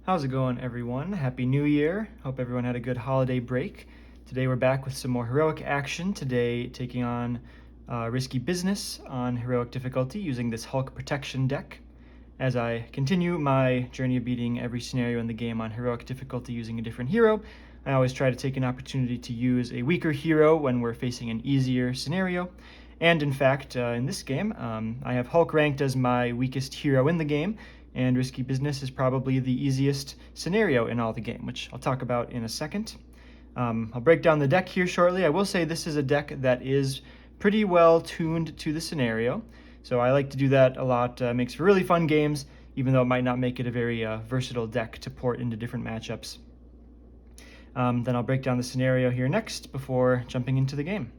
How's it going, everyone? Happy New Year. Hope everyone had a good holiday break. Today we're back with some more heroic action. Today taking on Risky Business on heroic difficulty using this Hulk protection deck. As I continue my journey of beating every scenario in the game on heroic difficulty using a different hero, I always try to take an opportunity to use a weaker hero when we're facing an easier scenario. And in fact, in this game, I have Hulk ranked as my weakest hero in the game, and Risky Business is probably the easiest scenario in all the game, which I'll talk about in a second. I'll break down the deck here shortly. I will say this is a deck that is pretty well tuned to the scenario, so I like to do that a lot. Makes for really fun games, even though it might not make it a very versatile deck to port into different matchups. Then I'll break down the scenario here next before jumping into the game.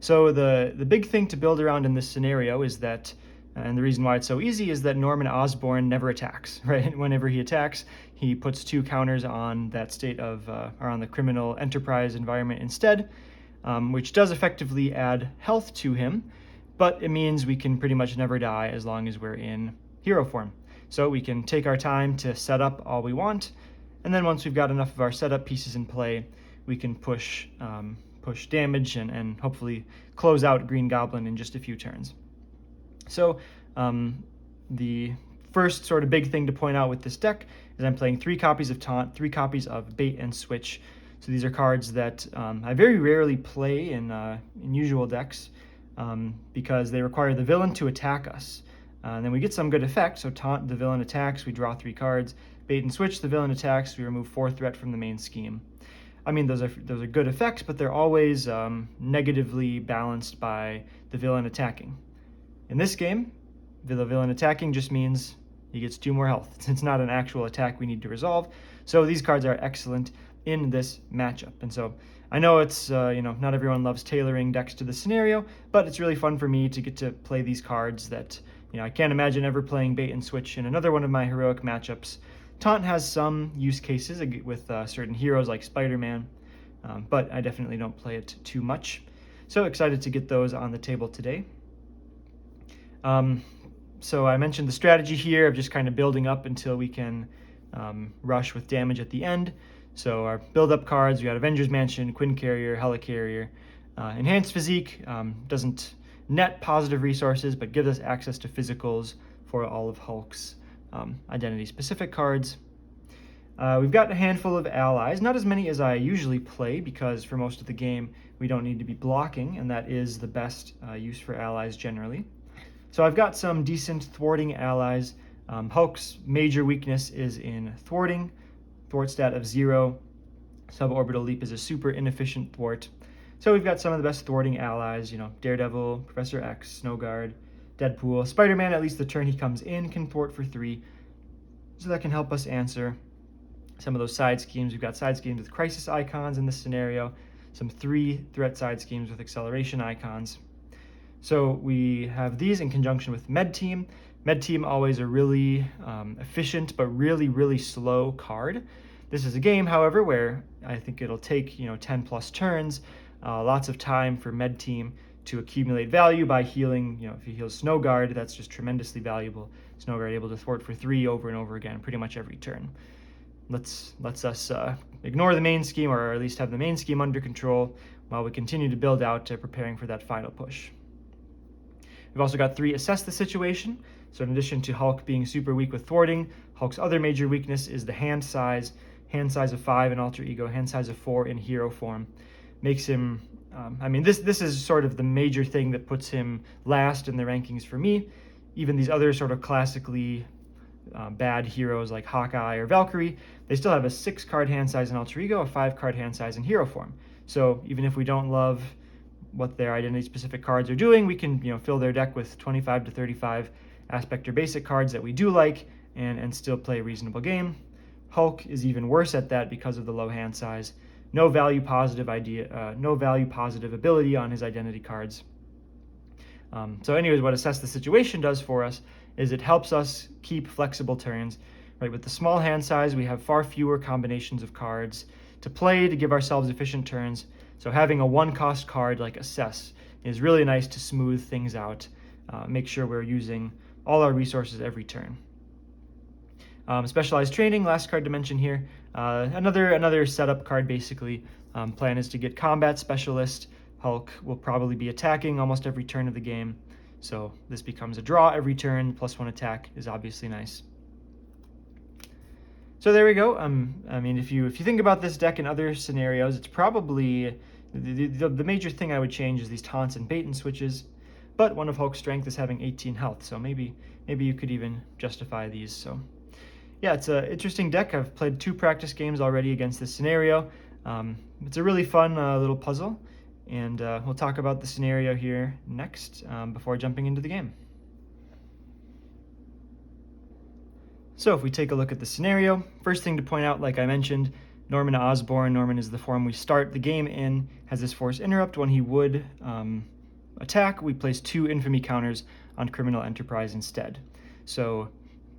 So the big thing to build around in this scenario is that, and the reason why it's so easy is that Norman Osborn never attacks, right? Whenever he attacks, he puts 2 counters on that state of, or on the criminal enterprise environment instead, which does effectively add health to him, but it means we can pretty much never die as long as we're in hero form. So we can take our time to set up all we want, and then once we've got enough of our setup pieces in play, we can push damage and hopefully close out Green Goblin in just a few turns. So the first sort of big thing to point out with this deck is I'm playing 3 copies of Taunt, 3 copies of Bait and Switch. So these are cards that I very rarely play in usual decks because they require the villain to attack us. And then we get some good effect. So Taunt, the villain attacks, we draw 3 cards. Bait and Switch, the villain attacks, we remove 4 threat from the main scheme. I mean, those are good effects, but they're always negatively balanced by the villain attacking. In this game, the villain attacking just means he gets 2 more health. It's not an actual attack we need to resolve, so these cards are excellent in this matchup. And so I know it's not everyone loves tailoring decks to the scenario, but it's really fun for me to get to play these cards that I can't imagine ever playing Bait and Switch in another one of my heroic matchups. Taunt has some use cases with certain heroes like Spider-Man, but I definitely don't play it too much. So excited to get those on the table today. So I mentioned the strategy here of just kind of building up until we can rush with damage at the end. So our build-up cards, we got Avengers Mansion, Quincarrier, Helicarrier. Enhanced Physique doesn't net positive resources, but gives us access to physicals for all of Hulk's identity-specific cards. We've got a handful of allies, not as many as I usually play because for most of the game we don't need to be blocking, and that is the best use for allies generally. So I've got some decent thwarting allies. Hulk's major weakness is in thwarting, thwart stat of 0. Suborbital Leap is a super inefficient thwart. So we've got some of the best thwarting allies, Daredevil, Professor X, Snowguard, Deadpool. Spider-Man, at least the turn he comes in, can thwart for 3. So that can help us answer some of those side schemes. We've got side schemes with crisis icons in this scenario, some 3 threat side schemes with acceleration icons. So we have these in conjunction with Med Team. Med Team always a really efficient but really, really slow card. This is a game, however, where I think it'll take 10 plus turns, lots of time for Med Team to accumulate value by healing. If he heals Snowguard, that's just tremendously valuable. Snowguard able to thwart for 3 over and over again, pretty much every turn. Lets us ignore the main scheme, or at least have the main scheme under control, while we continue to build out preparing for that final push. We've also got 3 Assess the Situation. So in addition to Hulk being super weak with thwarting, Hulk's other major weakness is the hand size of 5 in Alter Ego, hand size of 4 in hero form. Makes him, this is sort of the major thing that puts him last in the rankings for me. Even these other sort of classically bad heroes like Hawkeye or Valkyrie, they still have a 6-card hand size in Alter Ego, a 5-card hand size in hero form. So even if we don't love what their identity-specific cards are doing, we can fill their deck with 25 to 35 aspect or basic cards that we do like and still play a reasonable game. Hulk is even worse at that because of the low hand size. No value positive ability on his identity cards. So anyways, what Assess the Situation does for us is it helps us keep flexible turns. Right, with the small hand size, we have far fewer combinations of cards to play to give ourselves efficient turns. So having a 1-cost card like Assess is really nice to smooth things out, make sure we're using all our resources every turn. Specialized training, last card to mention here. Another setup card basically. Plan is to get combat specialist. Hulk will probably be attacking almost every turn of the game. So this becomes a draw every turn. +1 attack is obviously nice. So there we go. I mean, if you think about this deck in other scenarios, it's probably the major thing I would change is these taunts and bait and switches. But one of Hulk's strength is having 18 health, so maybe you could even justify these. So yeah, it's an interesting deck. I've played 2 practice games already against this scenario. It's a really fun little puzzle, and we'll talk about the scenario here next before jumping into the game. So if we take a look at the scenario, first thing to point out, like I mentioned, Norman Osborn. Norman is the form we start the game in, has this force interrupt. When he would attack, we place 2 infamy counters on Criminal Enterprise instead. So,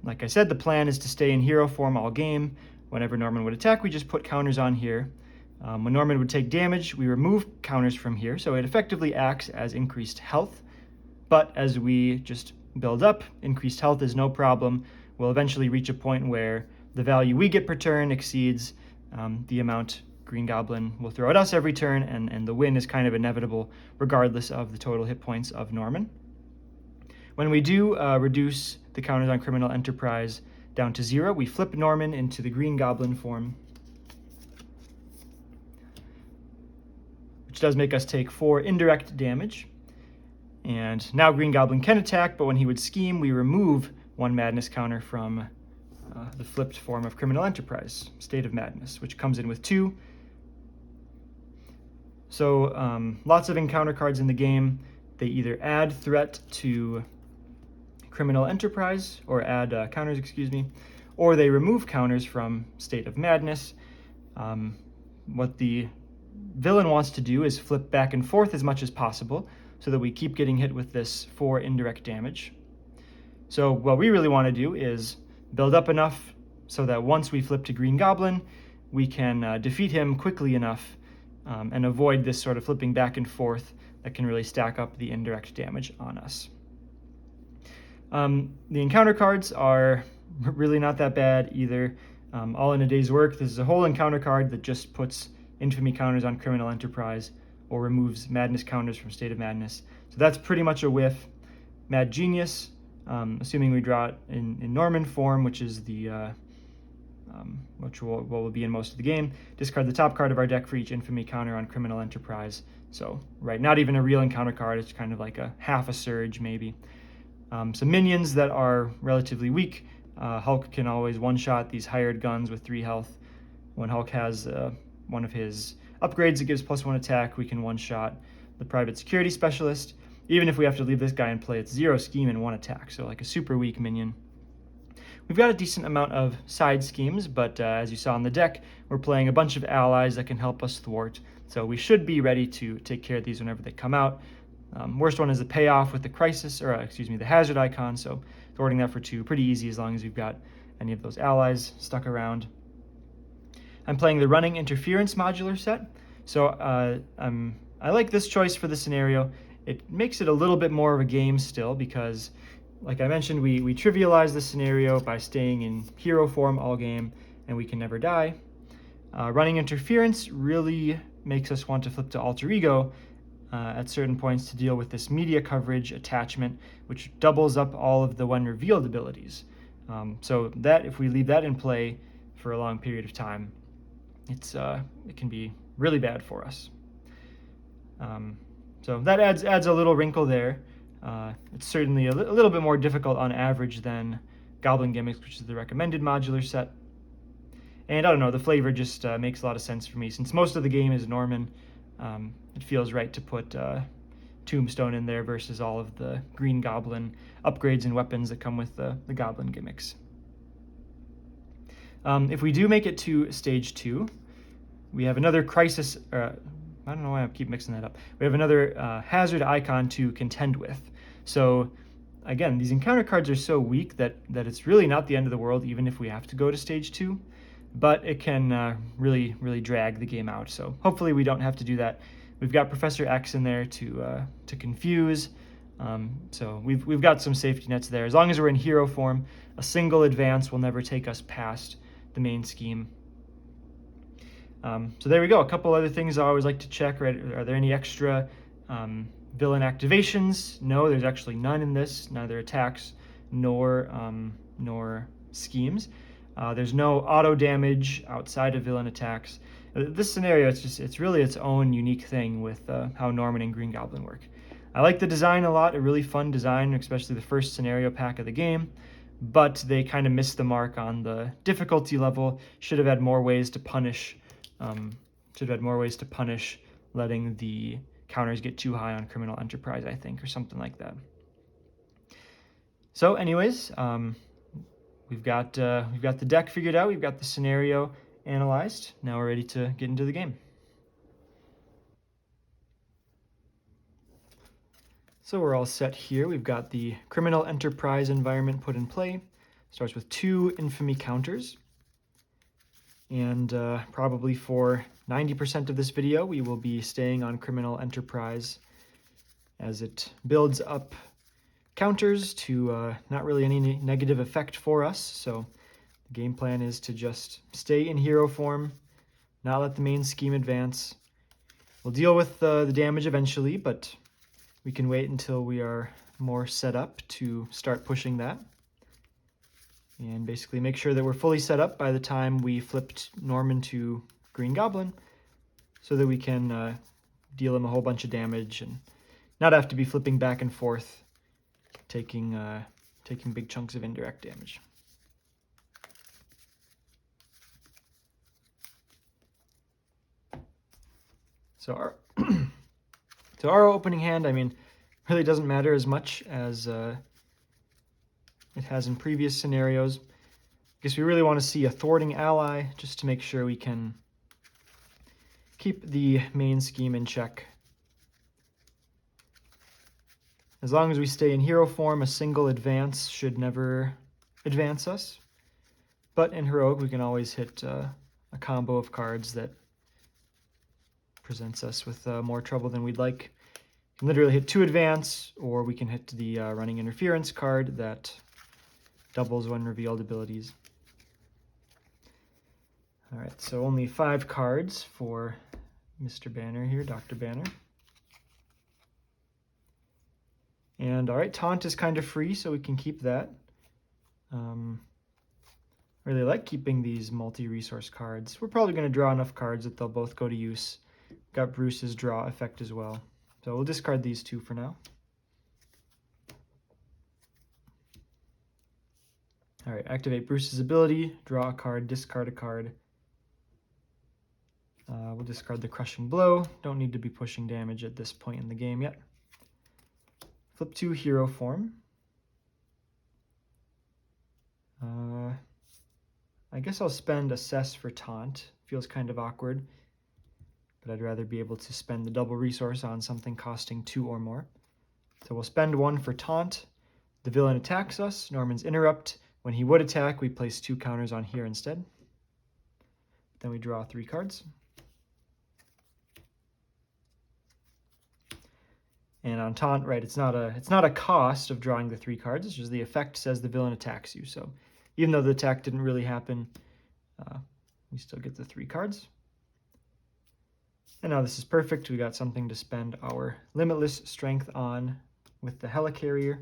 like I said, the plan is to stay in hero form all game. Whenever Norman would attack, we just put counters on here. When Norman would take damage, we remove counters from here, so it effectively acts as increased health. But as we just build up, increased health is no problem. We'll eventually reach a point where the value we get per turn exceeds the amount Green Goblin will throw at us every turn, and the win is kind of inevitable regardless of the total hit points of Norman. When we do reduce the counters on Criminal Enterprise down to 0, we flip Norman into the Green Goblin form, which does make us take 4 indirect damage. And now Green Goblin can attack, but when he would scheme, we remove 1 madness counter from the flipped form of Criminal Enterprise, State of Madness, which comes in with 2. So lots of encounter cards in the game. They either add threat to Criminal Enterprise, or add counters, excuse me, or they remove counters from State of Madness. What the villain wants to do is flip back and forth as much as possible so that we keep getting hit with this 4 indirect damage. So what we really want to do is build up enough so that once we flip to Green Goblin, we can defeat him quickly enough and avoid this sort of flipping back and forth that can really stack up the indirect damage on us. The encounter cards are really not that bad either. All in a Day's Work, this is a whole encounter card that just puts infamy counters on Criminal Enterprise or removes madness counters from State of Madness. So that's pretty much a whiff. Mad Genius, assuming we draw it in Norman form, which is the which will be in most of the game. Discard the top card of our deck for each infamy counter on Criminal Enterprise. So, right, not even a real encounter card, it's kind of like a half a surge, maybe. Some minions that are relatively weak. Hulk can always one-shot these hired guns with 3 health. When Hulk has one of his upgrades that gives +1 attack, we can one-shot the Private Security Specialist. Even if we have to leave this guy in play, it's 0 scheme and 1 attack, so like a super weak minion. We've got a decent amount of side schemes, but as you saw on the deck, we're playing a bunch of allies that can help us thwart, so we should be ready to take care of these whenever they come out. Worst one is the payoff with the crisis, or the hazard icon, so thwarting that for 2, pretty easy as long as we've got any of those allies stuck around. I'm playing the Running Interference modular set, so I like this choice for the scenario. It makes it a little bit more of a game still because, like I mentioned, we trivialize the scenario by staying in hero form all game, and we can never die. Running Interference really makes us want to flip to Alter Ego at certain points to deal with this media coverage attachment, which doubles up all of the when revealed abilities. So that, if we leave that in play for a long period of time, it can be really bad for us. So that adds a little wrinkle there. It's certainly a little bit more difficult on average than Goblin Gimmicks, which is the recommended modular set. And I don't know, the flavor just makes a lot of sense for me. Since most of the game is Norman, it feels right to put Tombstone in there versus all of the Green Goblin upgrades and weapons that come with the Goblin Gimmicks. If we do make it to Stage 2, we have another Crisis... I don't know why I keep mixing that up. We have another hazard icon to contend with. So again, these encounter cards are so weak that it's really not the end of the world, even if we have to go to Stage 2. But it can really drag the game out. So hopefully we don't have to do that. We've got Professor X in there to confuse. So we've got some safety nets there. As long as we're in hero form, a single advance will never take us past the main scheme. So there we go. A couple other things I always like to check, right? Are there any extra villain activations? No, there's actually none in this, neither attacks nor schemes. There's no auto damage outside of villain attacks. This scenario, it's really its own unique thing with how Norman and Green Goblin work. I like the design a lot, a really fun design, especially the first scenario pack of the game, but they kind of missed the mark on the difficulty level. Should have had more ways to punish letting the counters get too high on Criminal Enterprise, I think, or something like that. So anyways, we've got the deck figured out, we've got the scenario analyzed. Now we're ready to get into the game. So we're all set here. We've got the Criminal Enterprise environment put in play. Starts with 2 infamy counters. And probably for 90% of this video, we will be staying on Criminal Enterprise as it builds up counters to not really any negative effect for us. So the game plan is to just stay in hero form, not let the main scheme advance. We'll deal with the damage eventually, but we can wait until we are more set up to start pushing that. And basically make sure that we're fully set up by the time we flipped Norman to Green Goblin so that we can deal him a whole bunch of damage and not have to be flipping back and forth, taking big chunks of indirect damage. So our opening hand, I mean, really doesn't matter as much as it has in previous scenarios. I guess we really want to see a thwarting ally just to make sure we can keep the main scheme in check. As long as we stay in hero form, a single advance should never advance us. But in heroic, we can always hit a combo of cards that presents us with more trouble than we'd like. We can literally hit 2 advance, or we can hit the running interference card that doubles when revealed abilities. All right, so only 5 cards for Mr. Banner here, Dr. Banner. And all right, Taunt is kind of free, so we can keep that. Really like keeping these multi-resource cards. We're probably going to draw enough cards that they'll both go to use. Got Bruce's draw effect as well. So we'll discard these 2 for now. All right, activate Bruce's ability, draw a card, discard a card. We'll discard the Crushing Blow. Don't need to be pushing damage at this point in the game yet. Flip to hero form. I guess I'll spend Assess for Taunt. Feels kind of awkward, but I'd rather be able to spend the double resource on something costing 2 or more. So we'll spend 1 for Taunt. The villain attacks us, Norman's Interrupt. When he would attack, we place 2 counters on here instead. Then we draw 3 cards. And on Taunt, right, it's not a cost of drawing the 3 cards, it's just the effect says the villain attacks you. So even though the attack didn't really happen, we still get the 3 cards. And now this is perfect. We got something to spend our Limitless Strength on with the Helicarrier.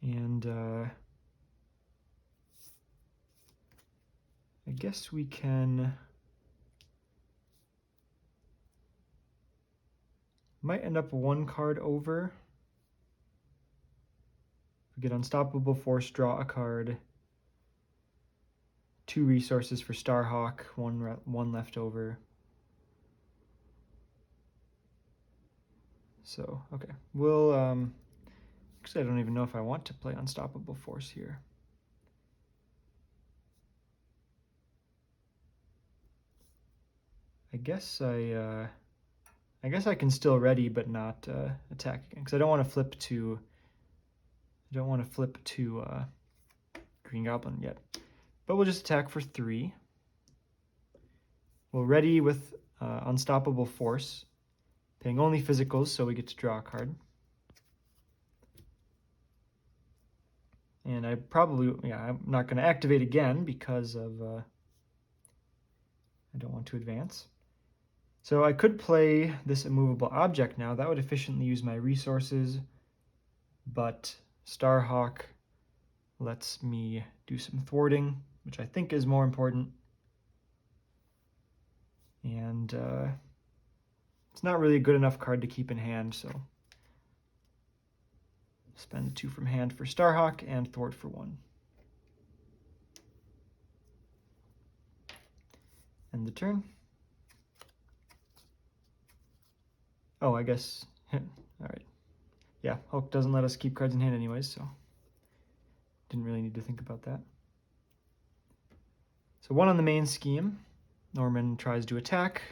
And I guess we can, might end up 1 card over. If we get Unstoppable Force, draw a card. 2 resources for Starhawk, 1 left over. So, okay, we'll, actually I don't even know if I want to play Unstoppable Force here. I guess I can still ready but not attack again, because I don't want to flip to Green Goblin yet. But we'll just attack for 3. We'll ready with Unstoppable Force, paying only physicals, so we get to draw a card. And I'm not going to activate again because of I don't want to advance. So I could play this immovable object now. That would efficiently use my resources, but Starhawk lets me do some thwarting, which I think is more important. And it's not really a good enough card to keep in hand, so spend 2 from hand for Starhawk and thwart for 1. End the turn. Oh, I guess, all right. Yeah, Hulk doesn't let us keep cards in hand anyways, so didn't really need to think about that. So 1 on the main scheme. Norman tries to attack,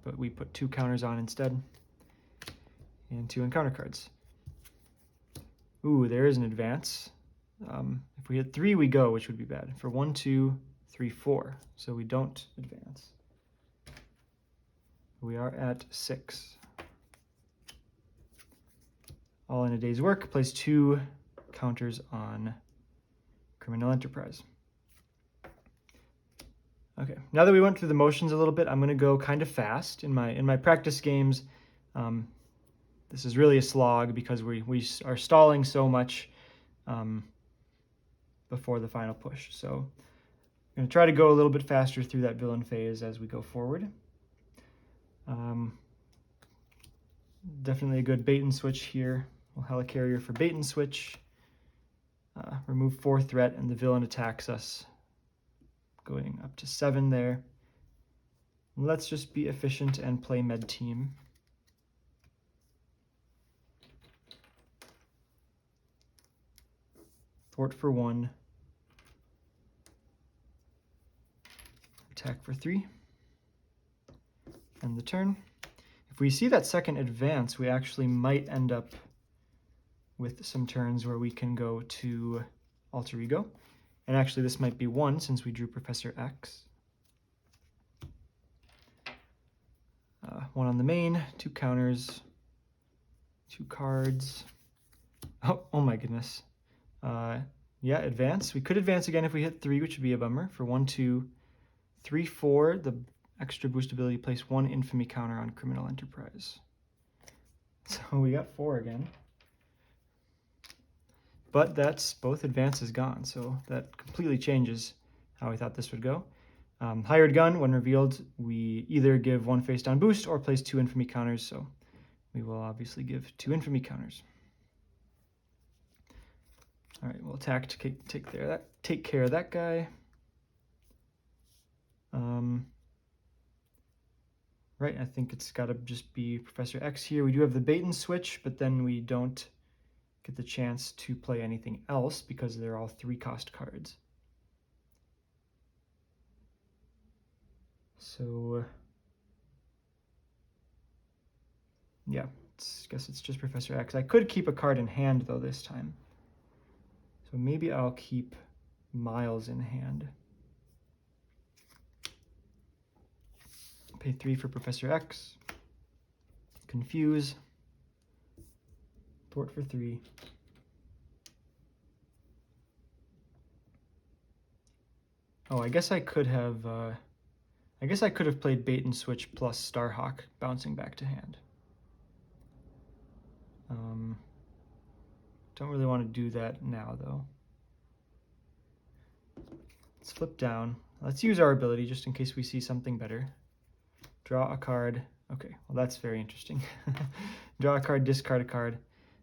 but we put 2 counters on instead. And 2 encounter cards. Ooh, there is an advance. If we hit 3, we go, which would be bad. For 1, 2, 3, 4. So we don't advance. We are at 6. All in a day's work. Place 2 counters on Criminal Enterprise. Okay, now that we went through the motions a little bit, I'm going to go kind of fast. In my practice games, this is really a slog because we are stalling so much before the final push. So I'm going to try to go a little bit faster through that villain phase as we go forward. Definitely a good bait and switch here. We'll Helicarrier for bait and switch. Remove 4 threat, and the villain attacks us, going up to 7 there. Let's just be efficient and play med team. Thwart for 1. Attack for 3. End the turn. If we see that second advance, we actually might end up with some turns where we can go to Alter Ego. And actually this might be 1 since we drew Professor X. 1 on the main, 2 counters, 2 cards. Oh my goodness. Yeah, advance. We could advance again if we hit 3, which would be a bummer. For 1, 2, 3, 4, the extra boost ability, place 1 infamy counter on Criminal Enterprise. So we got 4 again. But that's both advances gone, so that completely changes how I thought this would go. Hired Gun, when revealed, we either give 1 face down boost or place 2 infamy counters, so we will obviously give 2 infamy counters. All right, we'll attack to take care of that guy. Right, I think it's got to just be Professor X here. We do have the bait and switch, but then we don't get the chance to play anything else because they're all 3-cost cards. So, yeah, I guess it's just Professor X. I could keep a card in hand, though, this time. So maybe I'll keep Miles in hand. Pay 3 for Professor X. Confuse. Thwart for 3. Oh, I guess I could have played bait and switch plus Starhawk, bouncing back to hand. Don't really want to do that now, though. Let's flip down. Let's use our ability just in case we see something better. Draw a card. Okay, well that's very interesting. Draw a card, discard a card.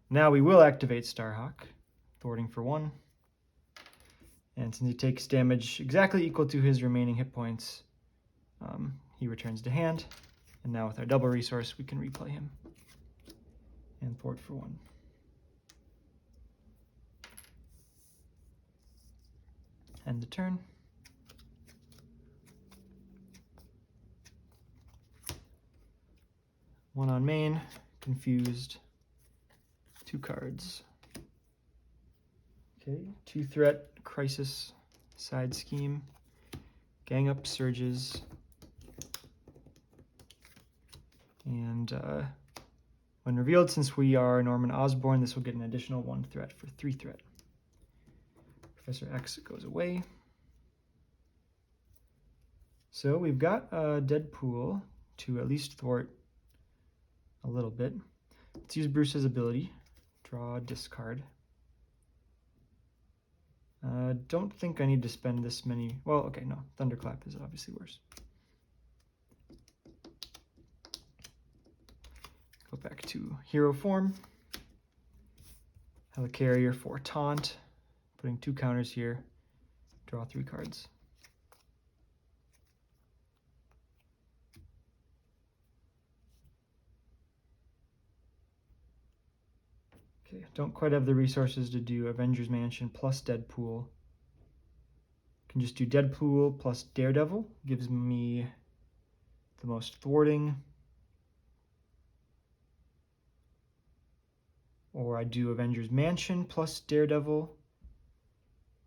Now we will activate Starhawk, thwarting for 1. And since he takes damage exactly equal to his remaining hit points, he returns to hand. And now with our double resource, we can replay him. And thwart for 1. End the turn. One on main, confused, 2 cards. Okay, 2 threat, crisis, side scheme, gang up surges, And when revealed, since we are Norman Osborn, this will get an additional 1 threat for 3 threat. Professor X goes away. So we've got Deadpool to at least thwart a little bit. Let's use Bruce's ability. Draw, discard. Don't think I need to spend this many. Well, okay, no. Thunderclap is obviously worse. Go back to hero form. Helicarrier for taunt. Putting 2 counters here. Draw 3 cards. Okay, don't quite have the resources to do Avengers Mansion plus Deadpool. Can just do Deadpool plus Daredevil. Gives me the most thwarting. Or I do Avengers Mansion plus Daredevil.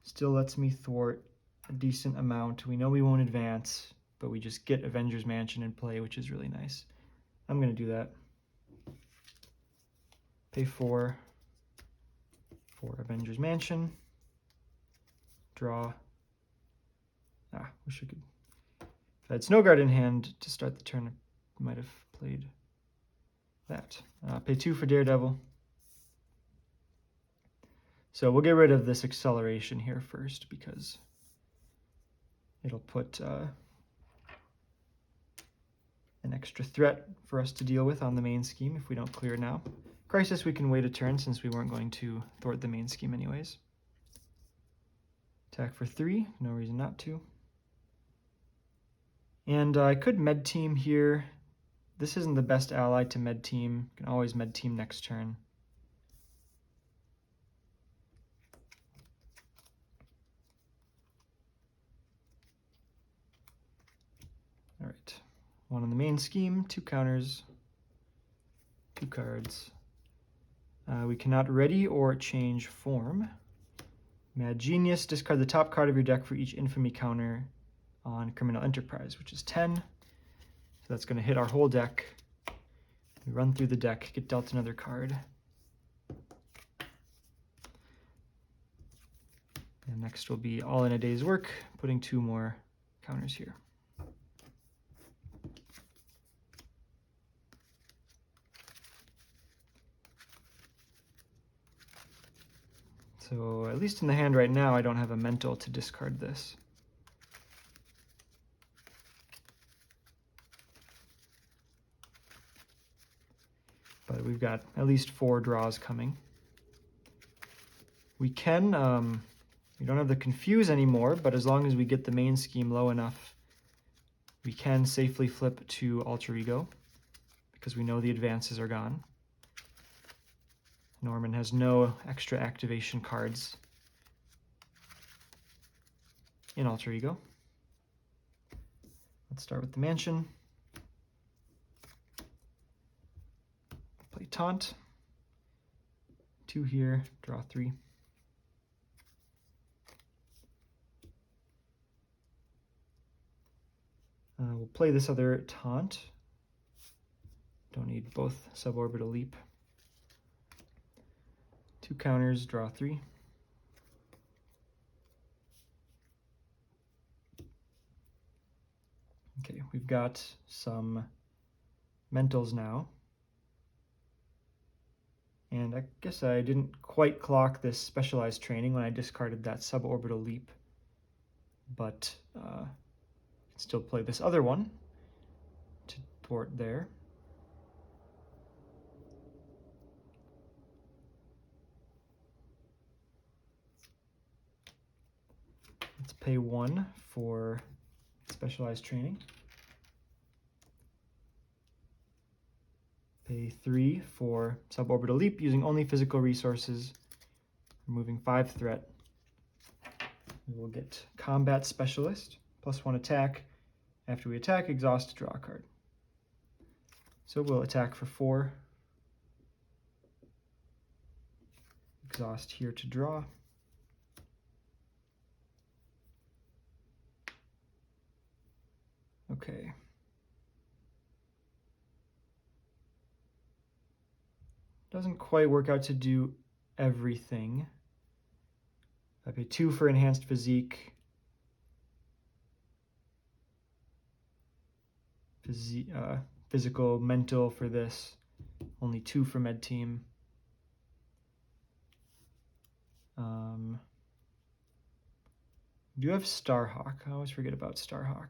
Still lets me thwart a decent amount. We know we won't advance, but we just get Avengers Mansion in play, which is really nice. I'm going to do that. Pay 4 for Avengers Mansion. Draw. Wish I could. If I had Snowguard in hand to start the turn, I might have played that. Pay 2 for Daredevil. So we'll get rid of this acceleration here first because it'll put an extra threat for us to deal with on the main scheme if we don't clear now. Crisis, we can wait a turn since we weren't going to thwart the main scheme anyways. Attack for 3, no reason not to. And I could med team here. This isn't the best ally to med team. You can always med team next turn. All right, 1 on the main scheme, 2 counters, 2 cards. We cannot ready or change form. Mad Genius, discard the top card of your deck for each infamy counter on Criminal Enterprise, which is 10. So that's going to hit our whole deck. We run through the deck, get dealt another card. And next will be All in a Day's Work, putting 2 more counters here. So at least in the hand right now, I don't have a mental to discard this. But we've got at least 4 draws coming. We can, we don't have the Confuse anymore, but as long as we get the main scheme low enough, we can safely flip to Alter Ego because we know the advances are gone. Norman has no extra activation cards in Alter Ego. Let's start with the Mansion. Play Taunt. 2 here, draw 3. We'll play this other Taunt. Don't need both Suborbital Leap. 2 counters, draw 3. Okay, we've got some mentals now. And I guess I didn't quite clock this specialized training when I discarded that Suborbital Leap. But I can still play this other one to thwart there. Let's pay 1 for specialized training. Pay 3 for Suborbital Leap using only physical resources, removing 5 threat. We will get Combat Specialist, +1 attack. After we attack, exhaust to draw a card. So we'll attack for 4. Exhaust here to draw. Okay. doesn't quite work out to do everything. I pay 2 for enhanced physique. Physical, mental for this. Only 2 for med team. Do you have Starhawk? I always forget about Starhawk.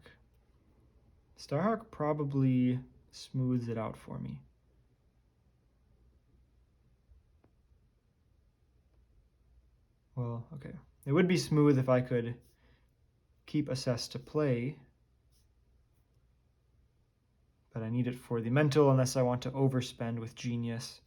Starhawk probably smooths it out for me. Well, okay. It would be smooth if I could keep assess to play, but I need it for the mental unless I want to overspend with genius.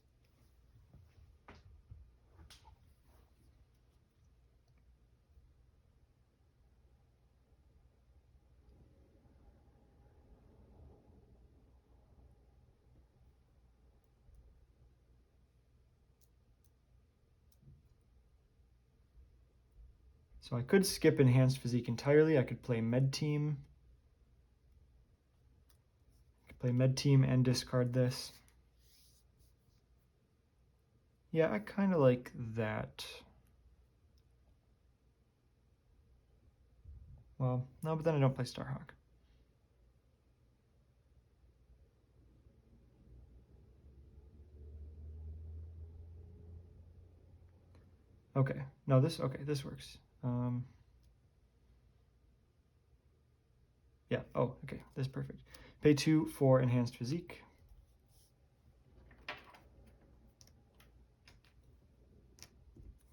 So I could skip enhanced physique entirely. I could play med team. I could play med team and discard this. Yeah, I kind of like that. Well, no, but then I don't play Starhawk. Okay, no, this works. Yeah, oh, okay, this is perfect. Pay 2 for enhanced physique.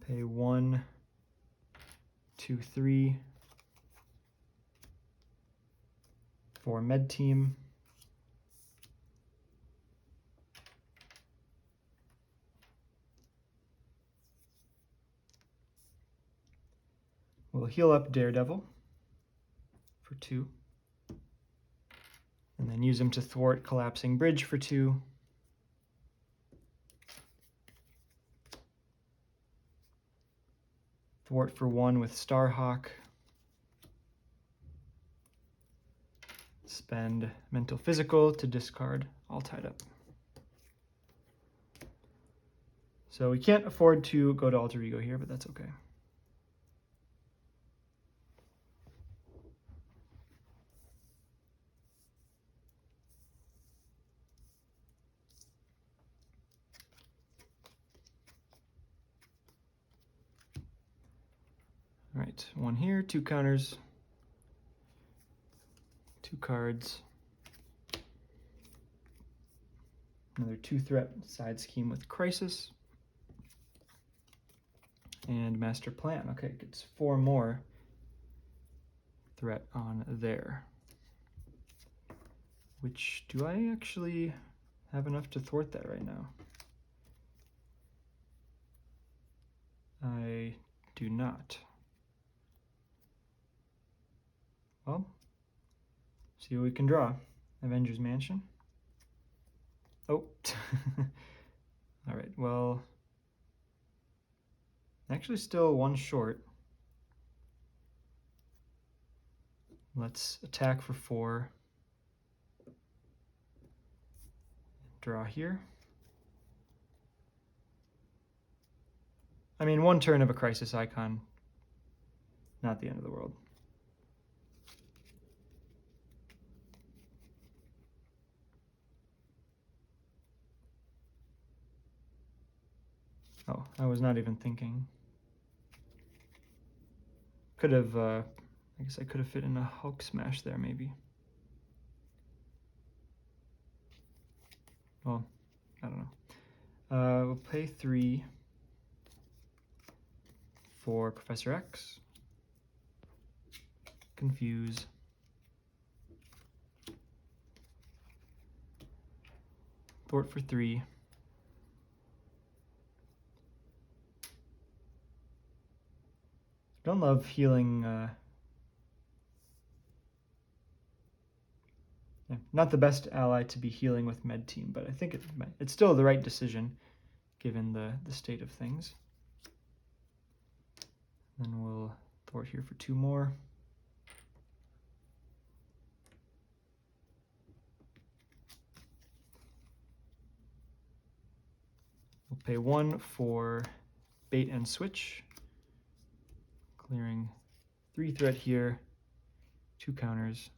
Pay 1, 2, 3 for med team. We'll heal up Daredevil for 2. And then use him to thwart Collapsing Bridge for 2. Thwart for 1 with Starhawk. Spend Mental Physical to discard, all tied up. So we can't afford to go to Alter Ego here, but that's okay. All right, 1 here, 2 counters, 2 cards. Another 2-threat side scheme with Crisis. And Master Plan. Okay, gets 4 more threat on there. Which, do I actually have enough to thwart that right now? I do not. Well, see what we can draw. Avengers Mansion. Oh. All right, well, actually still 1 short. Let's attack for 4. Draw here. I mean, 1 turn of a Crisis Icon, not the end of the world. Oh, I was not even thinking. Could have, I guess I could have fit in a Hulk Smash there, maybe. Well, I don't know. We'll pay 3 for Professor X. Confuse. Thwart for 3. Don't love healing. Yeah, not the best ally to be healing with med team, but I think it's still the right decision given the state of things. Then we'll thwart here for 2 more. We'll pay 1 for bait and switch, clearing 3 threat here, 2 counters,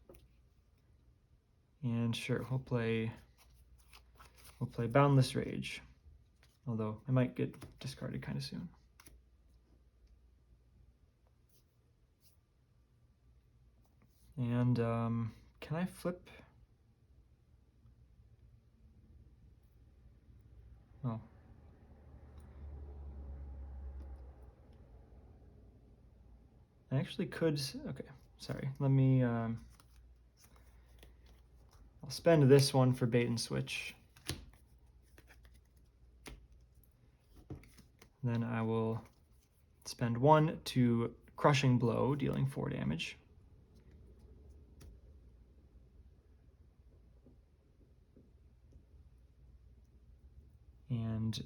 and sure, we'll play Boundless Rage, although it might get discarded kind of soon. And can I flip? Oh. I actually could, okay, sorry. Let me, I'll spend this one for bait and switch. Then I will spend 1 to Crushing Blow, dealing 4 damage. And,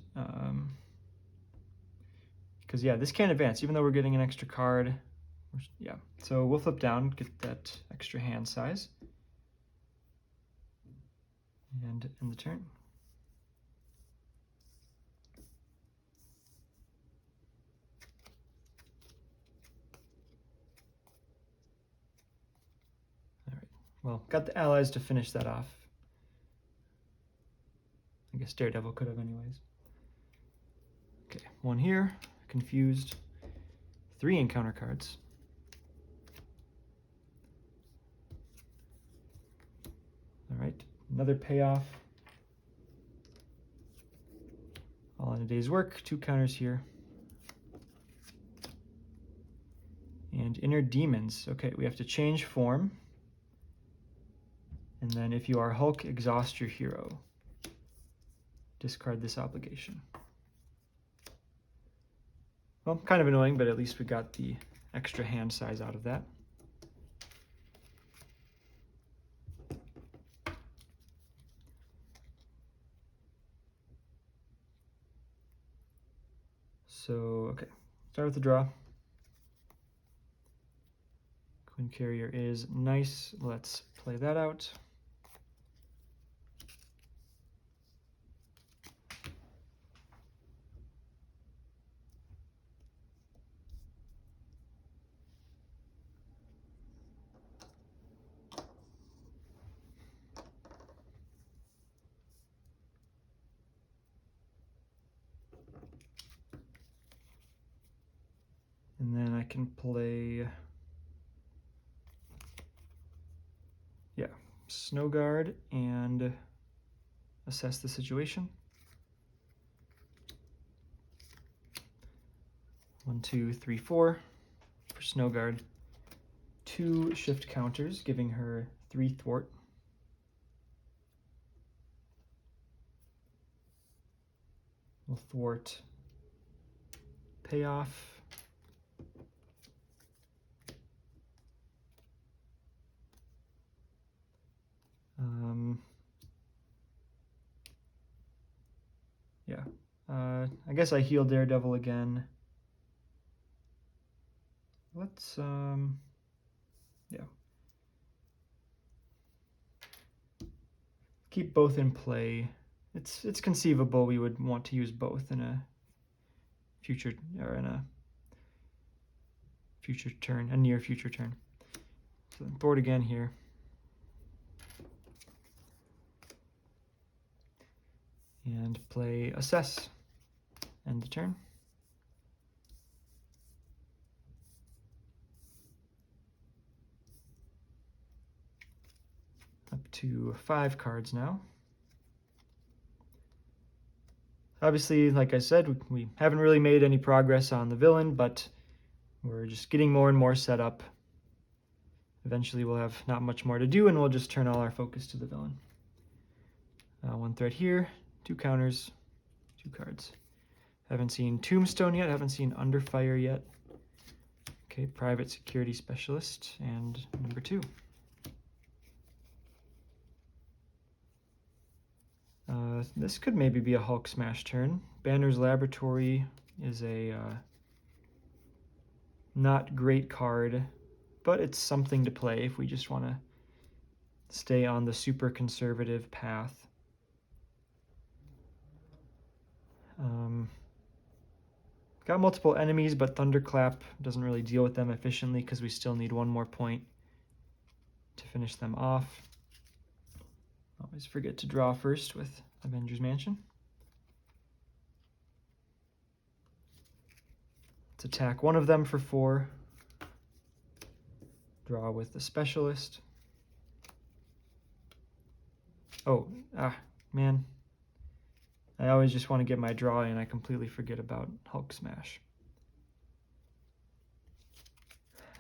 because yeah, this can't advance, even though we're getting an extra card. Yeah, so we'll flip down, get that extra hand size, and end the turn. All right, well, got the allies to finish that off. I guess Daredevil could have anyways. Okay, 1 here, confused, 3 encounter cards. All right, another payoff. All in a day's work, 2 counters here. And Inner Demons. Okay, we have to change form. And then if you are Hulk, exhaust your hero. Discard this obligation. Well, kind of annoying, but at least we got the extra hand size out of that. So, okay, start with the draw. Quinn Carrier is nice. Let's play that out. And then I can play, yeah, Snow Guard and assess the situation. 1, 2, 3, 4 for Snow Guard. 2 shift counters, giving her 3 thwart. We'll thwart payoff. Yeah, I guess I heal Daredevil again. Let's, yeah. Keep both in play. It's conceivable we would want to use both in a future, or in a future turn, a near future turn. So board again here. And play Assess. End the turn. Up to 5 cards now. Obviously, like I said, we haven't really made any progress on the villain, but we're just getting more and more set up. Eventually we'll have not much more to do, and we'll just turn all our focus to the villain. 1 threat here, 2 counters, 2 cards. Haven't seen Tombstone yet, haven't seen Under Fire yet. Okay, Private Security Specialist, and number 2. This could maybe be a Hulk smash turn. Banner's Laboratory is a not great card, but it's something to play if we just want to stay on the super conservative path. Got multiple enemies, but Thunderclap doesn't really deal with them efficiently because we still need one more point to finish them off. Always forget to draw first with Avengers Mansion. Let's attack one of them for 4. Draw with the Specialist. Oh, man. I always just want to get my draw in. I completely forget about Hulk Smash.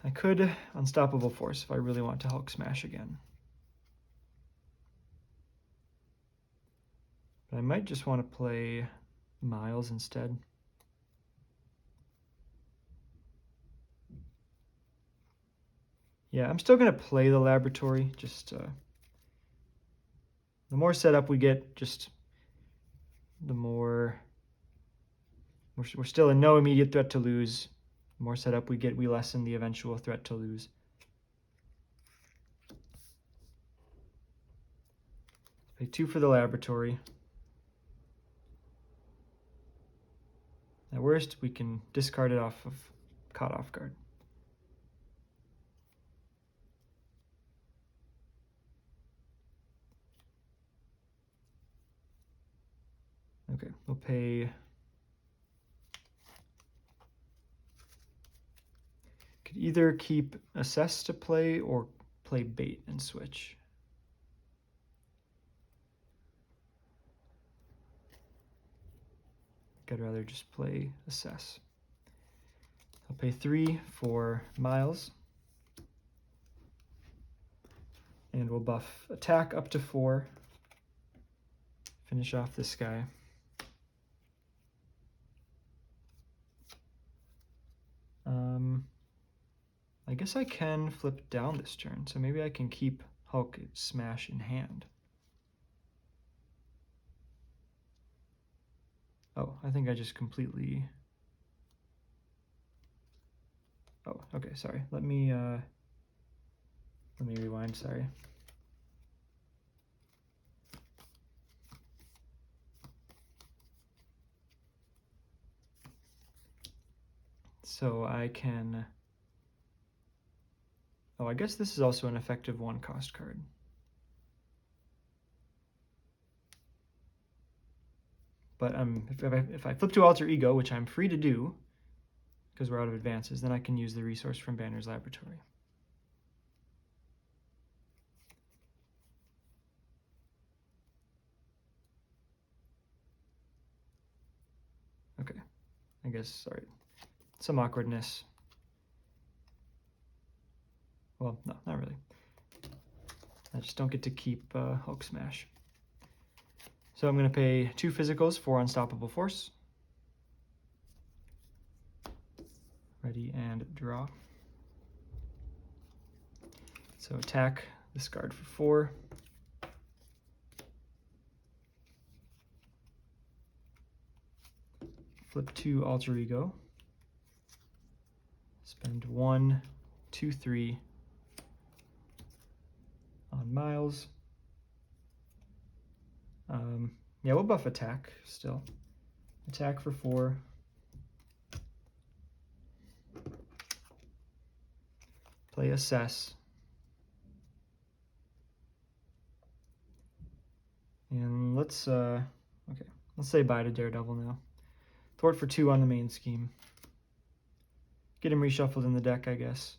I could Unstoppable Force if I really want to Hulk Smash again. But I might just want to play Miles instead. Yeah, I'm still going to play the Laboratory. Just the more setup we get, just the more we're still in no immediate threat to lose. The more setup we get, we lessen the eventual threat to lose. Pay 2 for the Laboratory. At worst, we can discard it off of Caught Off Guard. Okay, we'll pay... Could either keep Assess to play or play Bait and switch. I'd rather just play Assess. I'll pay 3 for Miles. And we'll buff Attack up to 4. Finish off this guy. I guess I can flip down this turn, so maybe I can keep Hulk Smash in hand. Oh, I think I just completely... Oh, okay, sorry. Let me rewind, sorry. So I can... Oh, I guess this is also an effective 1-cost card. But if I flip to Alter Ego, which I'm free to do, because we're out of advances, then I can use the resource from Banner's Laboratory. Okay, I guess, sorry, some awkwardness. Well, no, not really. I just don't get to keep Hulk Smash. So I'm going to pay 2 physicals for Unstoppable Force. Ready and draw. So attack this card for 4. Flip to Alter Ego. Spend 1, 2, 3 on Miles. Yeah, we'll buff Attack still. Attack for 4. Play Assess. And let's say bye to Daredevil now. Thwart for 2 on the main scheme. Get him reshuffled in the deck, I guess.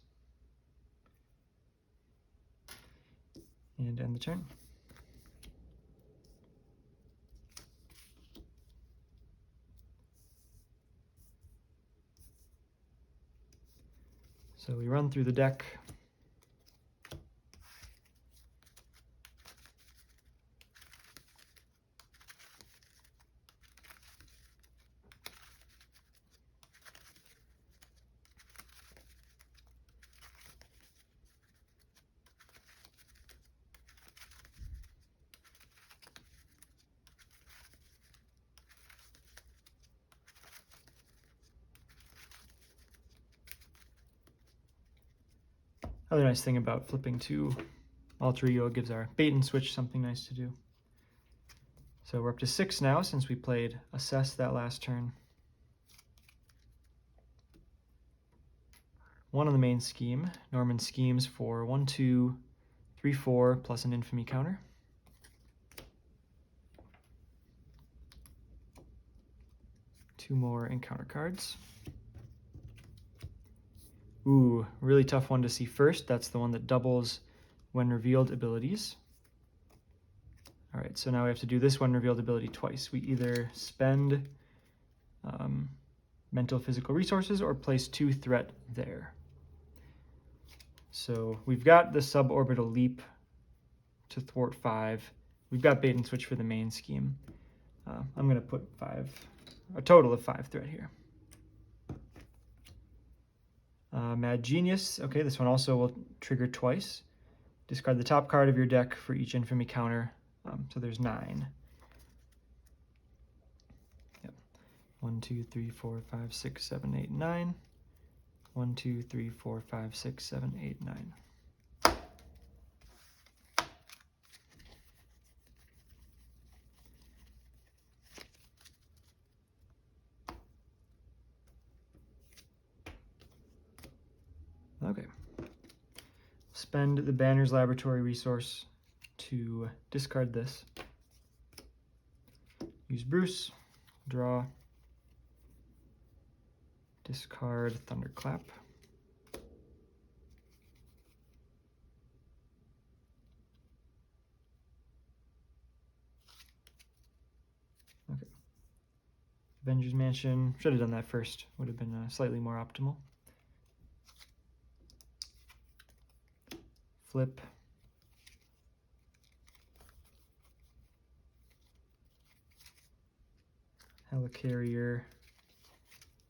And end the turn. So we run through the deck. Another nice thing about flipping to Alter Ego gives our bait and switch something nice to do. So So we're up to 6 now since we played Assess that last turn. 1 on the main scheme. Norman schemes for 1, 2, 3, 4 plus an infamy counter. Two more encounter cards. Ooh, really tough one to see first. That's the one that doubles when revealed abilities. All right, so now we have to do this one revealed ability twice. We either spend mental physical resources or place 2 threat there. So we've got the suborbital leap to thwart 5. We've got bait and switch for the main scheme. I'm going to put a total of 5 threat here. Mad Genius. Okay, this one also will trigger twice. Discard the top card of your deck for each infamy counter. So there's 9. Yep. 1, 2, 3, 4, 5, 6, 7, 8, 9. 1, 2, 3, 4, 5, 6, 7, 8, 9. Okay. Spend the Banner's Laboratory resource to discard this. Use Bruce, draw, discard Thunderclap. Okay. Avengers Mansion, should have done that first, would have been slightly more optimal. Flip. Helicarrier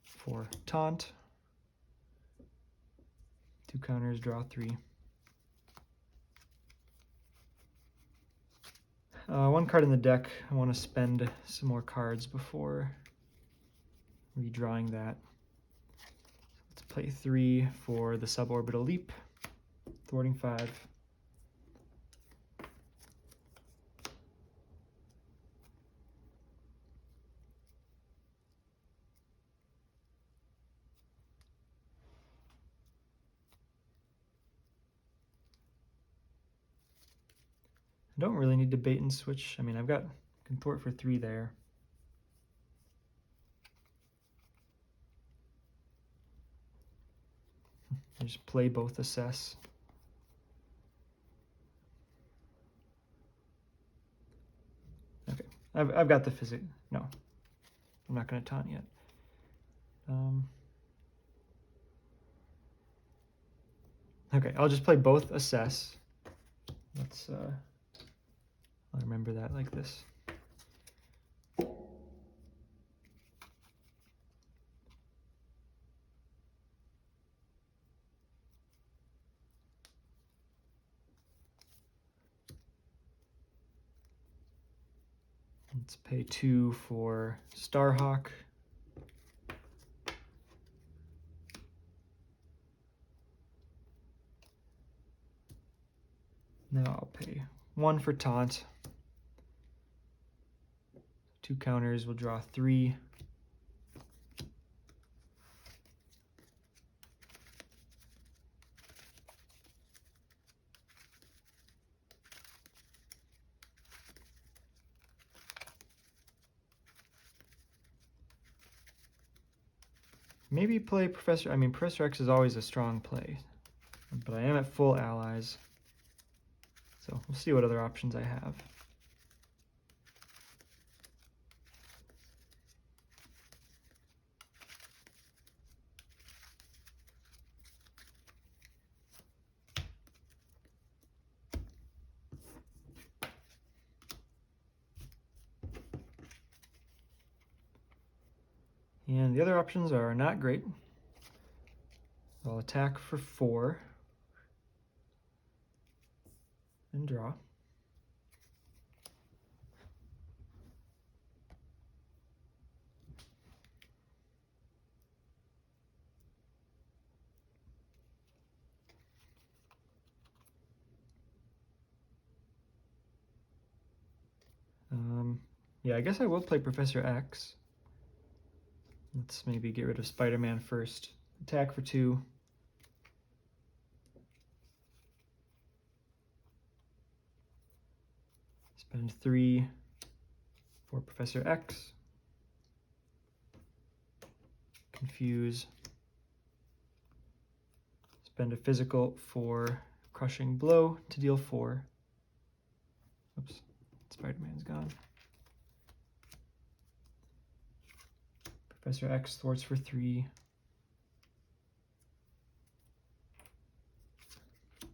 for taunt. 2 counters, draw 3. 1 card in the deck. I want to spend some more cards before redrawing that. Let's play 3 for the suborbital leap, thwarting 5. I don't really need to bait and switch. I mean, I can thwart for 3 there. I just play both Assess. Okay, I've got the physic. No, I'm not going to taunt yet. Okay, I'll just play both Assess. I'll remember that like this. Let's pay 2 for Starhawk. Now I'll pay 1 for taunt. 2 counters, we'll draw 3. Maybe play Professor. I mean, Professor X is always a strong play, but I am at full allies. So we'll see what other options I have. And the other options are not great. I'll attack for 4 and draw. Yeah, I guess I will play Professor X. Let's maybe get rid of Spider-Man first. Attack for 2. Spend 3 for Professor X. Confuse. Spend a physical for Crushing Blow to deal 4. Oops, Spider-Man's gone. Professor X thwarts for 3.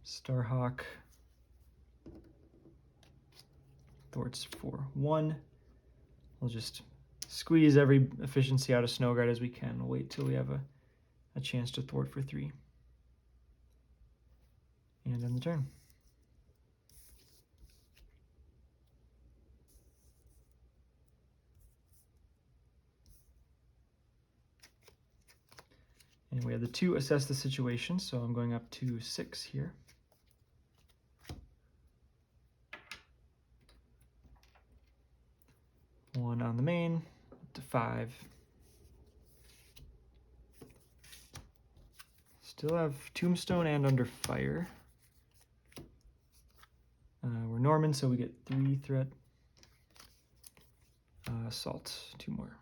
Starhawk thwarts for 1. We'll just squeeze every efficiency out of Snow Guard as we can. We'll wait till we have a chance to thwart for 3. And end the turn. And we have the 2 assess the situation, so I'm going up to 6 here. One on the main, up to 5. Still have Tombstone and Under Fire. We're Norman, so we get 3 threat. Assault, 2 more.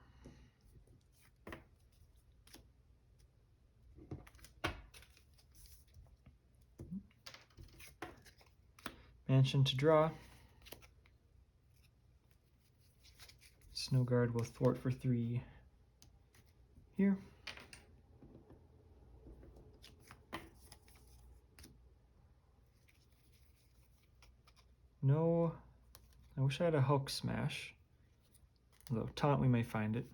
Mansion to draw. Snow Guard will thwart for 3 here. No, I wish I had a Hulk Smash. Although Taunt, we may find it.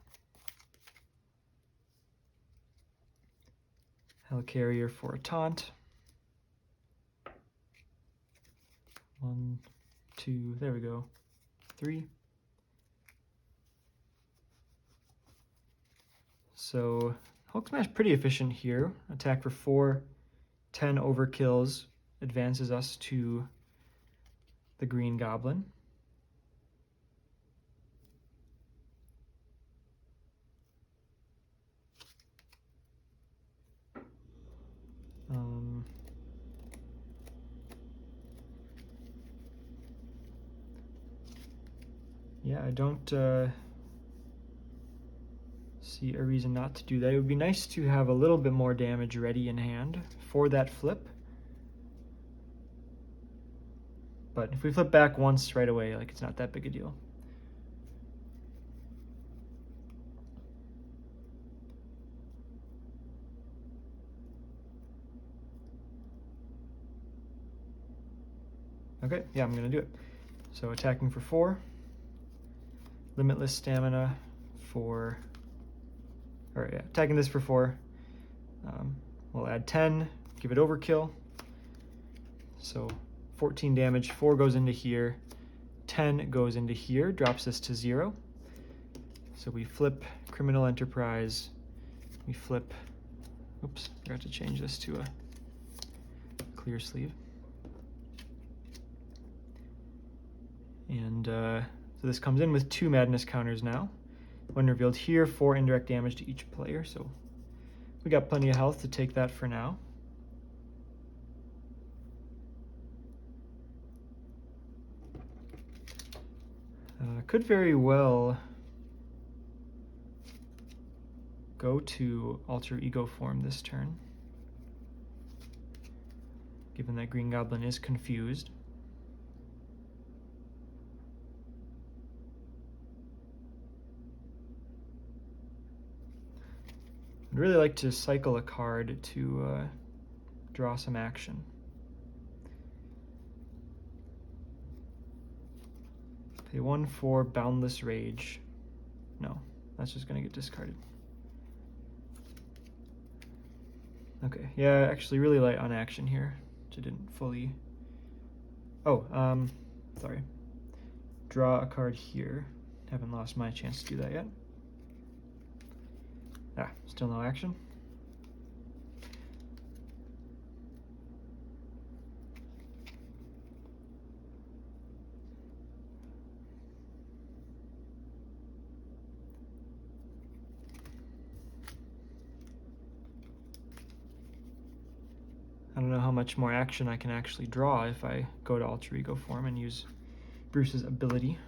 Helicarrier for a Taunt. 1, 2, there we go. 3. So Hulk Smash pretty efficient here. Attack for 4, 10 overkills, advances us to the Green Goblin. Yeah, I don't see a reason not to do that. It would be nice to have a little bit more damage ready in hand for that flip. But if we flip back once right away, like, it's not that big a deal. Okay, yeah, I'm gonna do it. So attacking for 4. Limitless stamina for, or yeah, attacking this for 4. We'll add 10, give it overkill. So 14 damage, 4 goes into here, 10 goes into here, drops us to 0. So we flip Criminal Enterprise, we flip, oops, forgot to change this to a clear sleeve. And so this comes in with 2 madness counters now. When revealed here, 4 indirect damage to each player, so we got plenty of health to take that for now. Could very well go to Alter Ego form this turn, given that Green Goblin is confused. I'd really like to cycle a card to draw some action. Pay 1 for Boundless Rage. No, that's just going to get discarded. Okay, yeah, actually really light on action here, which I didn't fully... Oh, sorry. Draw a card here. Haven't lost my chance to do that yet. Ah, still no action. I don't know how much more action I can actually draw if I go to Alter Ego form and use Bruce's ability.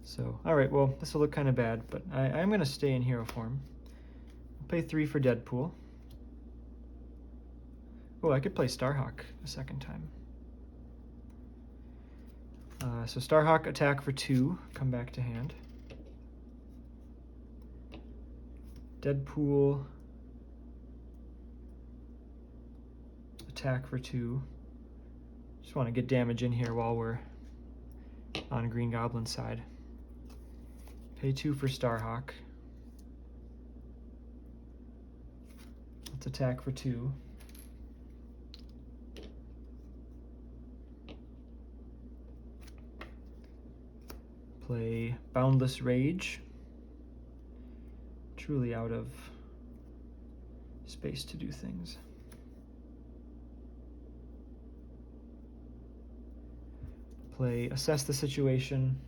So, alright, well, this will look kind of bad, but I'm going to stay in hero form. I'll pay 3 for Deadpool. Oh, I could play Starhawk a second time. So Starhawk attack for 2, come back to hand. Deadpool attack for 2. Just want to get damage in here while we're on Green Goblin's side. Pay 2 for Starhawk. Let's attack for 2. Play Boundless Rage. Truly out of space to do things. Play Assess the Situation.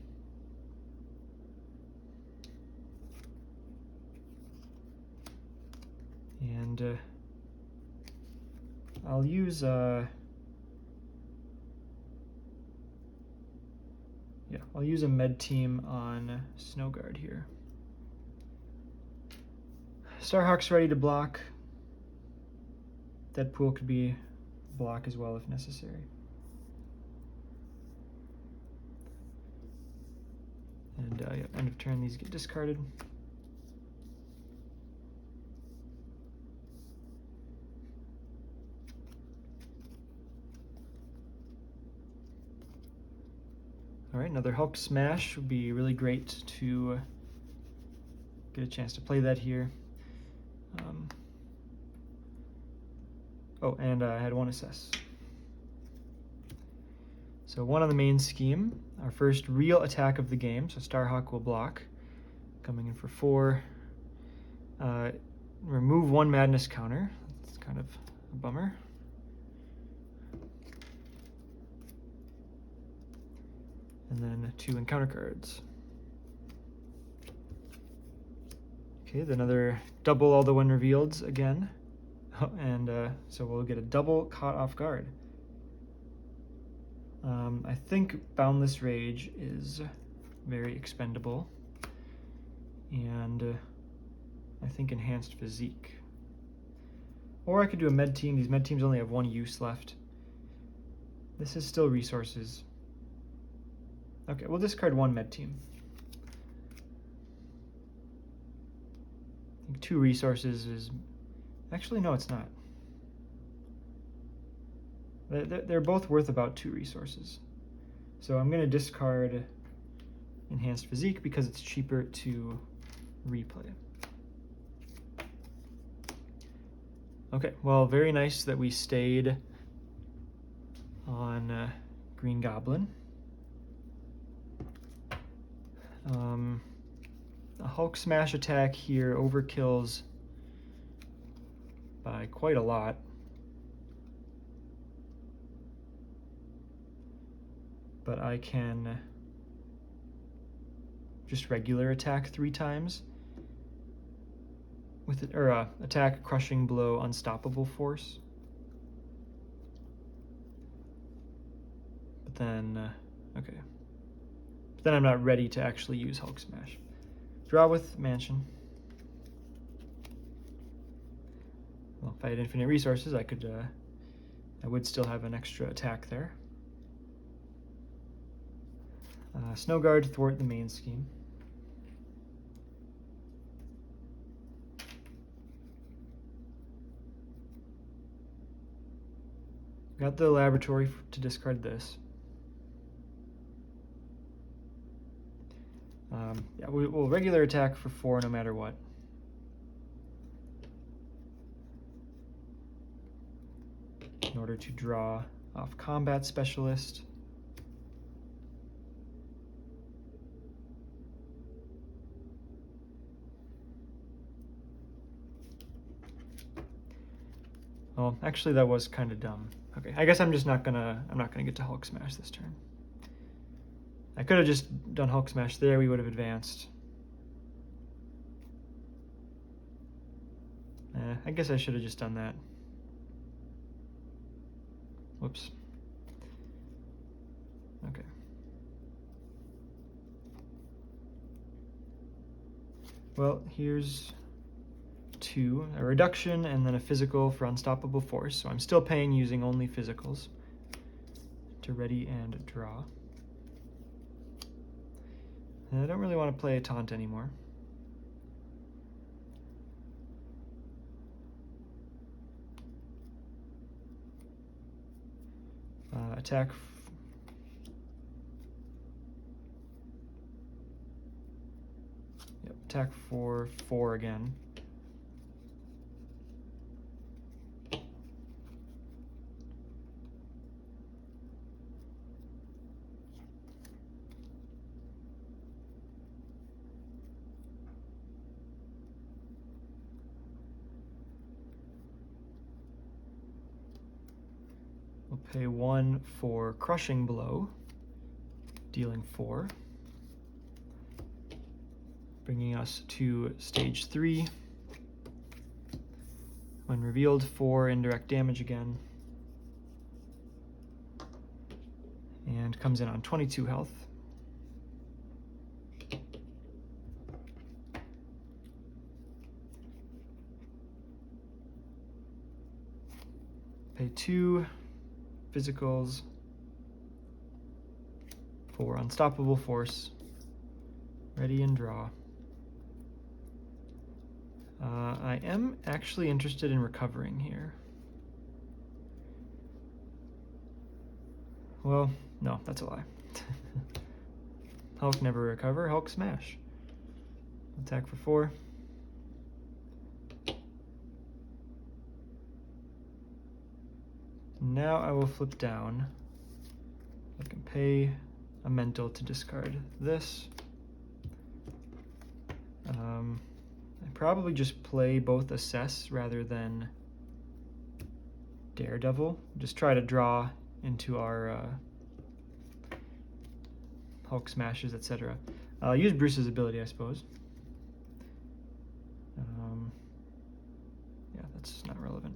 And I'll use I'll use a med team on Snowguard here. Starhawk's ready to block. Deadpool could be block as well if necessary. And end of turn, these get discarded. All right, another Hulk Smash would be really great to get a chance to play that here. Oh, and I had 1 assess. So 1 on the main scheme, our first real attack of the game. So Starhawk will block, coming in for 4. Remove 1 madness counter. That's kind of a bummer. And then 2 encounter cards. Okay, then another double all the when revealed again. Oh, and so we'll get a double caught off guard. I think Boundless Rage is very expendable. And I think Enhanced Physique. Or I could do a med team. These med teams only have 1 use left. This is still resources. Okay, we'll discard 1 med team. I think 2 resources is... Actually, no, it's not. They're both worth about 2 resources. So I'm going to discard Enhanced Physique because it's cheaper to replay. Okay, well, very nice that we stayed on Green Goblin. A Hulk Smash attack here overkills by quite a lot. But I can just regular attack 3 times with it, or attack, crushing blow, unstoppable force. But then, okay. But then I'm not ready to actually use Hulk Smash. Draw with Mansion. Well, if I had infinite resources, I could, I would still have an extra attack there. Snowguard to thwart the main scheme. Got the laboratory to discard this. Yeah, we'll regular attack for 4 no matter what. In order to draw off Combat Specialist. Well, actually that was kind of dumb. Okay, I guess I'm not gonna get to Hulk Smash this turn. I could have just done Hulk Smash there, we would have advanced. I guess I should have just done that. Whoops. Okay. Well, here's a reduction and then a physical for Unstoppable Force. So I'm still paying using only physicals to ready and draw. And I don't really want to play a taunt anymore. Attack. Yep, attack for 4 again. We'll pay 1 for Crushing Blow, dealing 4, bringing us to stage 3. When revealed, 4 indirect damage again, and comes in on 22 health. Pay 2 physicals for Unstoppable Force, ready and draw. I am actually interested in recovering here. Well, no, that's a lie. Hulk never recover, Hulk Smash. Attack for 4. Now I will flip down. I can pay a mental to discard this. I probably just play both Assess rather than Daredevil. Just try to draw into our Hulk Smashes, etc. I'll use Bruce's ability, I suppose. Yeah, that's not relevant.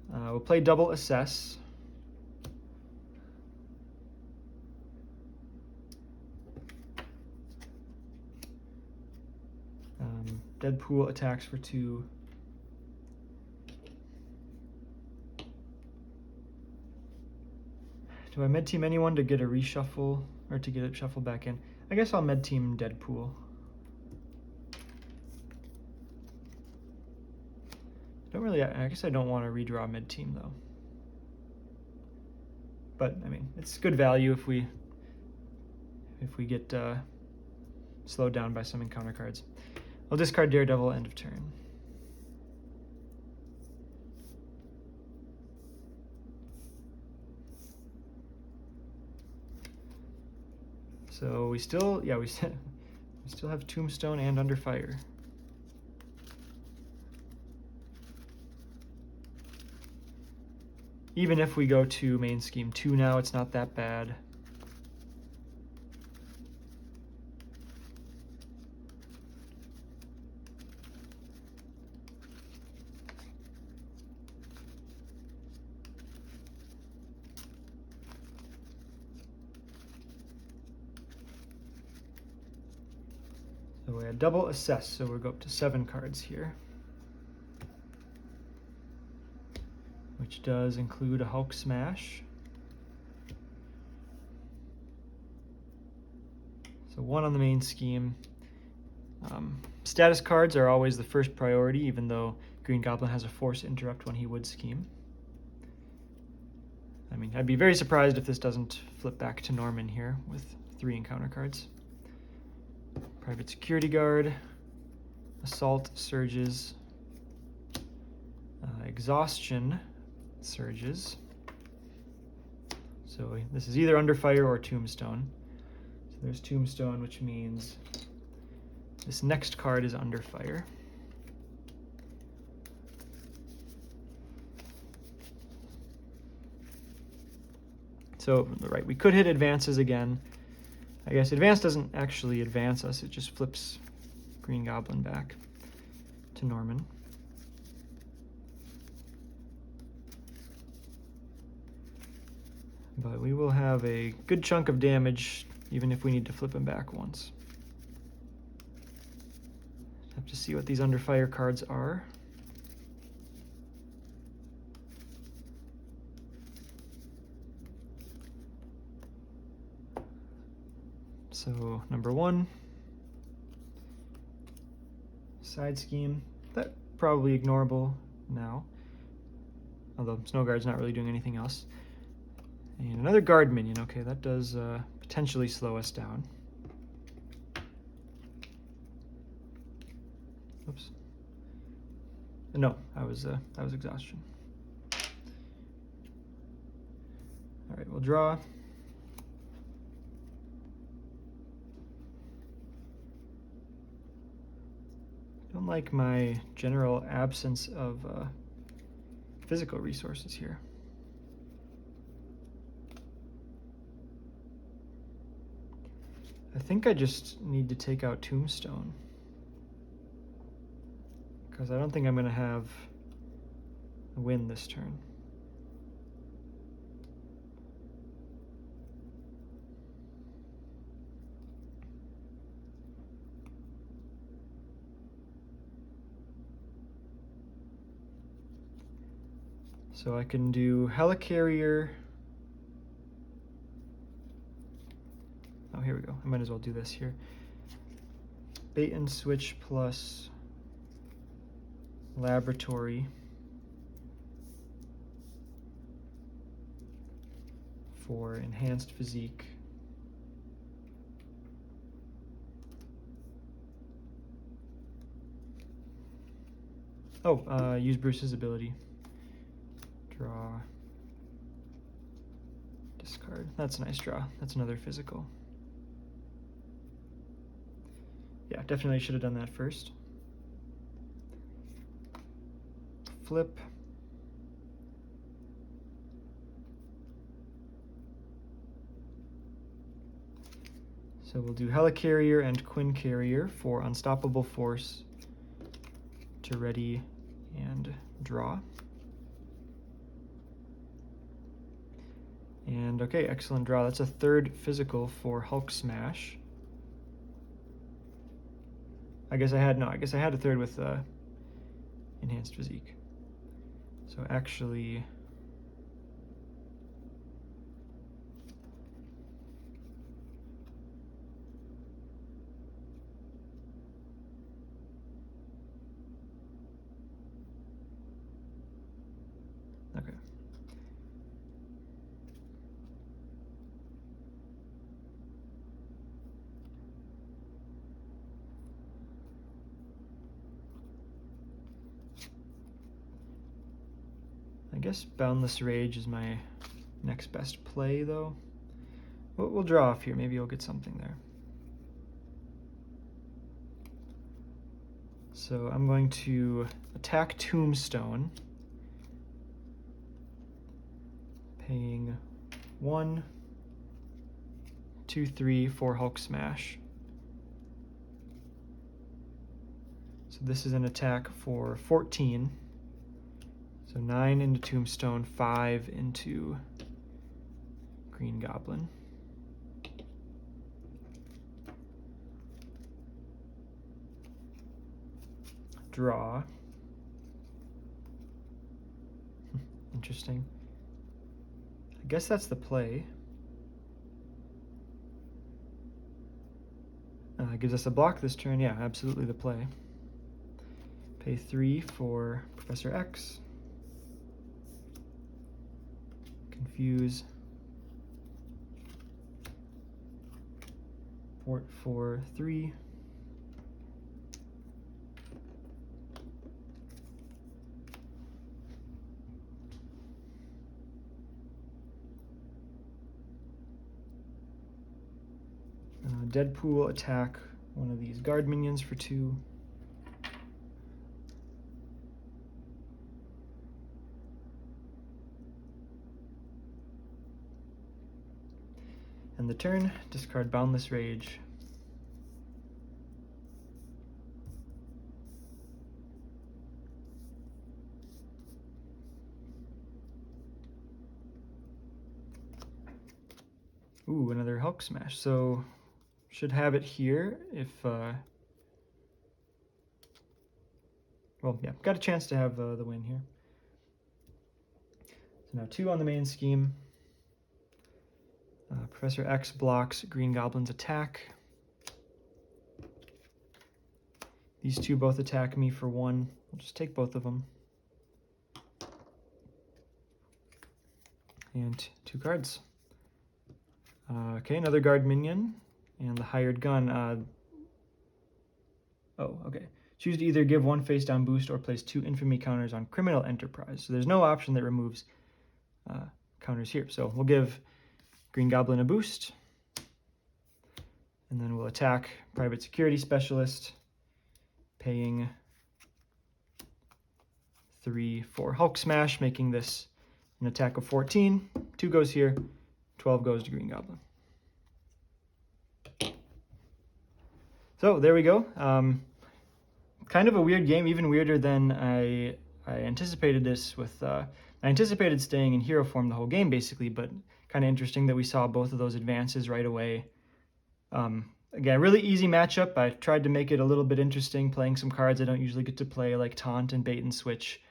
We'll play double Assess. Deadpool attacks for 2. Do I med team anyone to get a reshuffle or to get it shuffled back in? I guess I'll med team Deadpool. I guess I don't want to redraw mid team though. But I mean, it's good value if we get slowed down by some encounter cards. I'll discard Daredevil, end of turn. So we still have Tombstone and Under Fire. Even if we go to main scheme 2 now, it's not that bad. So we had double Assess, so we'll go up to 7 cards here, which does include a Hulk Smash. So 1 on the main scheme. Status cards are always the first priority, even though Green Goblin has a Force Interrupt when he would scheme. I mean, I'd be very surprised if this doesn't flip back to Norman here with 3 encounter cards. Private Security Guard, Assault Surges, Exhaustion Surges. So this is either Under Fire or Tombstone. So there's Tombstone, which means this next card is Under Fire. So, right, we could hit advances again. I guess advance doesn't actually advance us, it just flips Green Goblin back to Norman. But we will have a good chunk of damage even if we need to flip him back once. Have to see what these under fire cards are. So number 1, Side Scheme. That probably ignorable now, although Snowguard's not really doing anything else. And another guard minion. Okay, that does potentially slow us down. Oops. No, that was exhaustion. All right, we'll draw. Don't like my general absence of physical resources here. I think I just need to take out Tombstone, because I don't think I'm going to have a win this turn. So I can do Helicarrier. Oh, here we go. I might as well do this here. Bait and switch plus Laboratory for enhanced physique. Oh, use Bruce's ability. Draw. Discard. That's a nice draw. That's another physical. Yeah, definitely should have done that first. Flip. So we'll do Helicarrier and Quincarrier for Unstoppable Force to ready and draw. And okay, excellent draw. That's a third physical for Hulk Smash. I guess I had a third with enhanced physique. So actually, okay. I guess Boundless Rage is my next best play, though. We'll draw off here. Maybe you'll get something there. So I'm going to attack Tombstone, paying 1, 2, 3 for Hulk Smash. So this is an attack for 14. So 9 into Tombstone, 5 into Green Goblin. Draw. Interesting. I guess that's the play. Gives us a block this turn. Yeah, absolutely the play. Pay 3 for Professor X. Confuse. Port for 3. Deadpool attack one of these guard minions for 2. End the turn, discard Boundless Rage. Ooh, another Hulk Smash. So should have it here if, well, yeah, got a chance to have the win here. So now 2 on the main scheme. Professor X blocks Green Goblin's attack. These 2 both attack me for 1. I'll just take both of them. And 2 cards. Okay, another guard minion, and the hired gun. Oh, okay. Choose to either give 1 face-down boost or place 2 infamy counters on Criminal Enterprise. So there's no option that removes counters here. So we'll give Green Goblin a boost, and then we'll attack Private Security Specialist, paying 3 for Hulk Smash, making this an attack of 14. 2 goes here, 12 goes to Green Goblin. So there we go. Kind of a weird game, even weirder than I anticipated this with. I anticipated staying in hero form the whole game, basically, but kind of interesting that we saw both of those advances right away. Again, really easy matchup. I tried to make it a little bit interesting, playing some cards I don't usually get to play, like Taunt and Bait and Switch.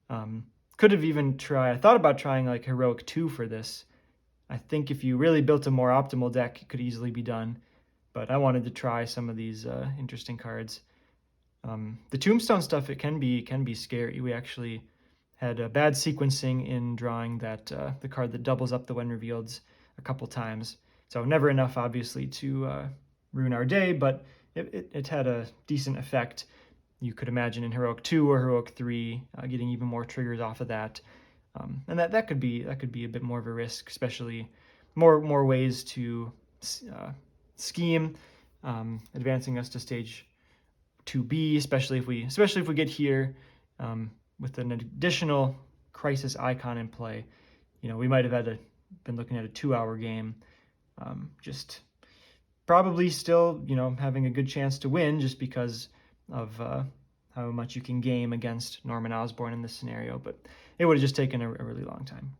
Could have even tried, I thought about trying like Heroic 2 for this. I think if you really built a more optimal deck, it could easily be done. But I wanted to try some of these interesting cards. The Tombstone stuff, it can be scary. We actually had a bad sequencing in drawing that the card that doubles up the when revealed a couple times. So never enough, obviously, to ruin our day, but it had a decent effect. You could imagine in Heroic 2 or Heroic 3 getting even more triggers off of that. And that could be a bit more of a risk, especially more ways to scheme, advancing us to stage 2B, especially if we get here with an additional crisis icon in play. You know, we might have been looking at a 2-hour game, just probably still, you know, having a good chance to win just because of how much you can game against Norman Osborn in this scenario, but it would have just taken a really long time.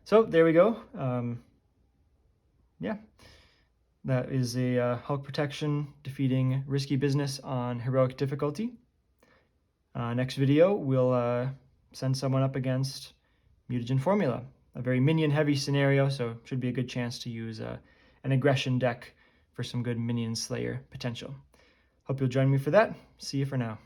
So there we go. Yeah, that is a Hulk Protection defeating Risky Business on Heroic difficulty. Next video, we'll send someone up against Mutagen Formula, a very minion-heavy scenario, so should be a good chance to use an aggression deck for some good minion slayer potential. Hope you'll join me for that. See you for now.